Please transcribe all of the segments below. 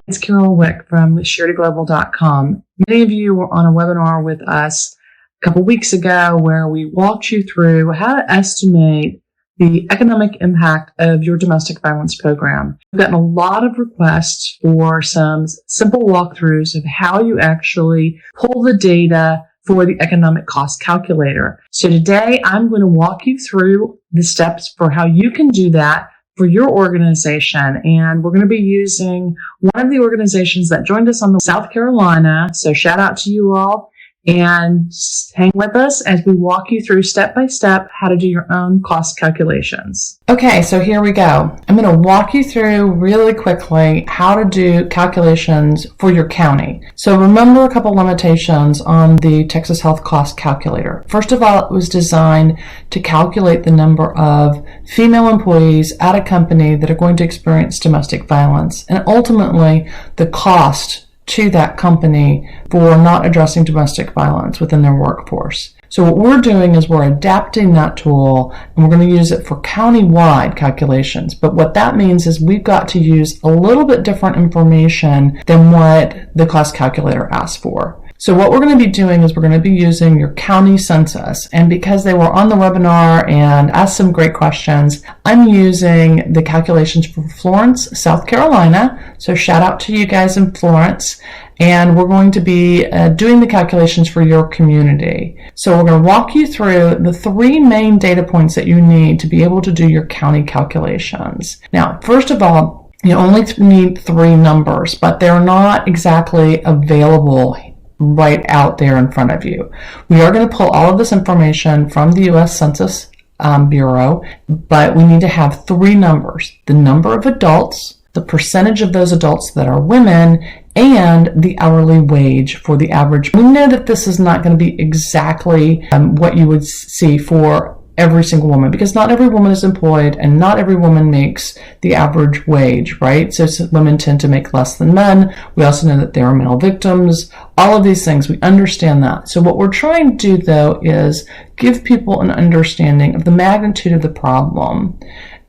It's Carol Wick from SharityGlobal.com. Many of you were on a webinar with us a couple weeks ago where we walked you through how to estimate the economic impact of your domestic violence program. We've gotten a lot of requests for some simple walkthroughs of how you actually pull the data for the economic cost calculator. So today I'm going to walk you through the steps for how you can do that for your organization. And we're going to be using one of the organizations that joined us on the South Carolina. So shout out to you all and hang with us as we walk you through step by step how to do your own cost calculations. Okay, so here we go. I'm going to walk you through really quickly how to do calculations for your county. So remember a couple limitations on the Texas Health Cost Calculator. First of all, it was designed to calculate the number of female employees at a company that are going to experience domestic violence, and ultimately the cost to that company for not addressing domestic violence within their workforce. So what we're doing is we're adapting that tool and we're going to use it for county-wide calculations. But what that means is we've got to use a little bit different information than what the cost calculator asks for. So what we're going to be doing is we're going to be using your county census. And because they were on the webinar and asked some great questions, I'm using the calculations for Florence, South Carolina. So shout out to you guys in Florence. And we're going to be doing the calculations for your community. So we're going to walk you through the three main data points that you need to be able to do your county calculations. Now, first of all, you only need three numbers, but they're not exactly available right out there in front of you. We are going to pull all of this information from the U.S. Census Bureau, but we need to have three numbers: the number of adults, the percentage of those adults that are women, and the hourly wage for the average. We know that this is not going to be exactly what you would see for every single woman, because not every woman is employed and not every woman makes the average wage, right? So women tend to make less than men. We also know that there are male victims, all of these things. We understand that. So what we're trying to do, though, is give people an understanding of the magnitude of the problem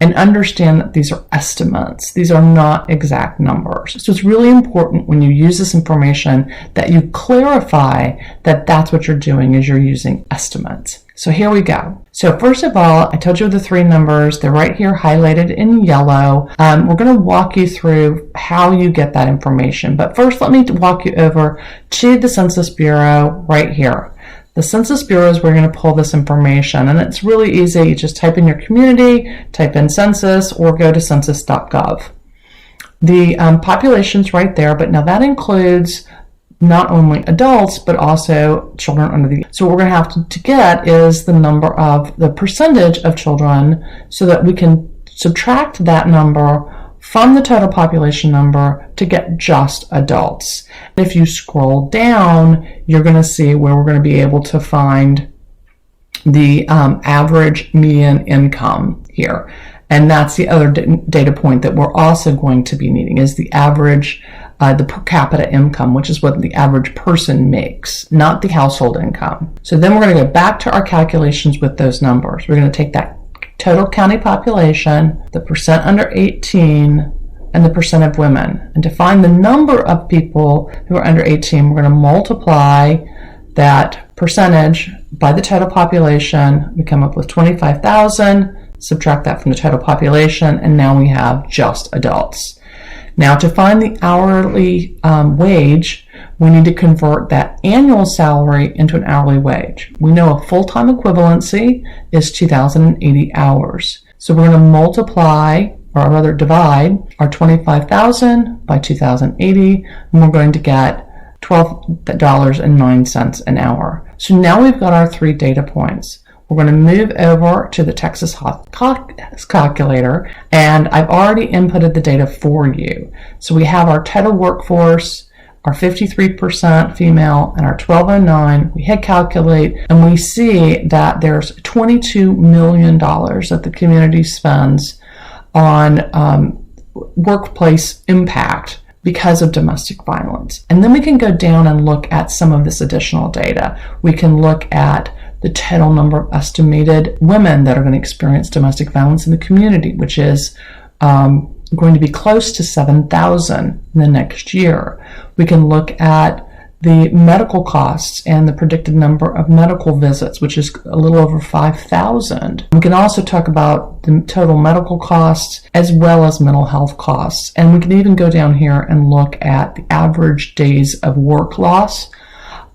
and understand that these are estimates. These are not exact numbers. So it's really important when you use this information that you clarify that that's what you're doing, is you're using estimates. So here we go. So first of all, I told you the three numbers. They're right here highlighted in yellow. We're going to walk you through how you get that information. But first, let me walk you over to the Census Bureau right here. The Census Bureau is where we're going to pull this information, and it's really easy. You just type in your community, type in census, or go to census.gov. The population's right there, but now that includes not only adults, but also children under the. So what we're going to have to get is the number of the percentage of children so that we can subtract that number from the total population number to get just adults. If you scroll down, you're going to see where we're going to be able to find the average median income here. And that's the other data point that we're also going to be needing, is the average, the per capita income, which is what the average person makes, not the household income. So then we're going to go back to our calculations with those numbers. We're going to take that total county population, the percent under 18, and the percent of women. And to find the number of people who are under 18, we're going to multiply that percentage by the total population. We come up with 25,000, subtract that from the total population, and now we have just adults. Now, to find the hourly wage, we need to convert that annual salary into an hourly wage. We know a full-time equivalency is 2,080 hours. So we're going to multiply, or rather divide, our 25,000 by 2,080, and we're going to get $12.09 an hour. So now we've got our three data points. We're going to move over to the Texas Cost Calculator, and I've already inputted the data for you. So we have our total workforce, our 53% female, and our 1209. We hit calculate, and we see that there's $22 million that the community spends on workplace impact because of domestic violence. And then we can go down and look at some of this additional data. We can look at the total number of estimated women that are going to experience domestic violence in the community, which is We're going to be close to 7,000 in the next year. We can look at the medical costs and the predicted number of medical visits, which is a little over 5,000. We can also talk about the total medical costs as well as mental health costs. And we can even go down here and look at the average days of work loss.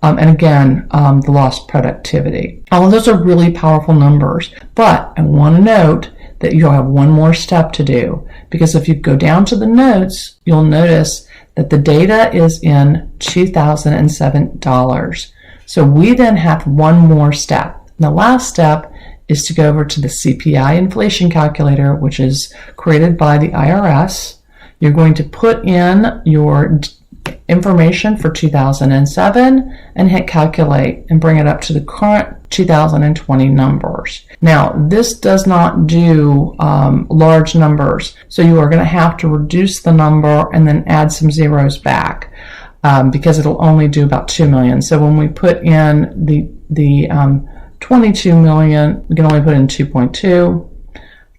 And again, the lost productivity. All of those are really powerful numbers. But I want to note that you'll have one more step to do, because if you go down to the notes, you'll notice that the data is in 2007 dollars. So we then have one more step. And the last step is to go over to the CPI inflation calculator, which is created by the IRS. You're going to put in your information for 2007 and hit calculate and bring it up to the current 2020 numbers. Now, this does not do large numbers, so you are going to have to reduce the number and then add some zeros back because it'll only do about 2 million. So when we put in the 22 million, we can only put in 2.2.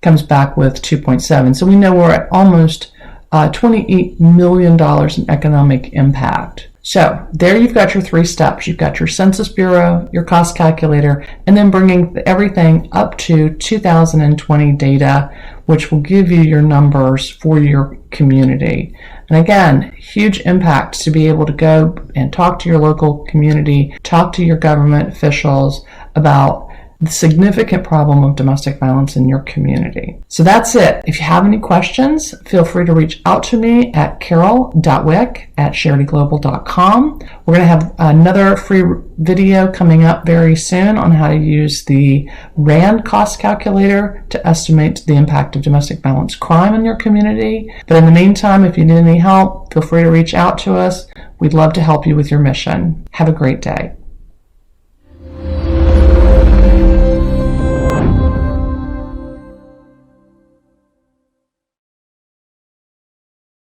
Comes back with 2.7. So we know we're at almost $28 million in economic impact. So there you've got your 3 steps. You've got your Census Bureau, your cost calculator, and then bringing everything up to 2020 data, which will give you your numbers for your community. And again, huge impact to be able to go and talk to your local community, talk to your government officials about the significant problem of domestic violence in your community. So that's it. If you have any questions, feel free to reach out to me at carol.wick@charityglobal.com. We're going to have another free video coming up very soon on how to use the RAND cost calculator to estimate the impact of domestic violence crime in your community. But in the meantime, if you need any help, feel free to reach out to us. We'd love to help you with your mission. Have a great day.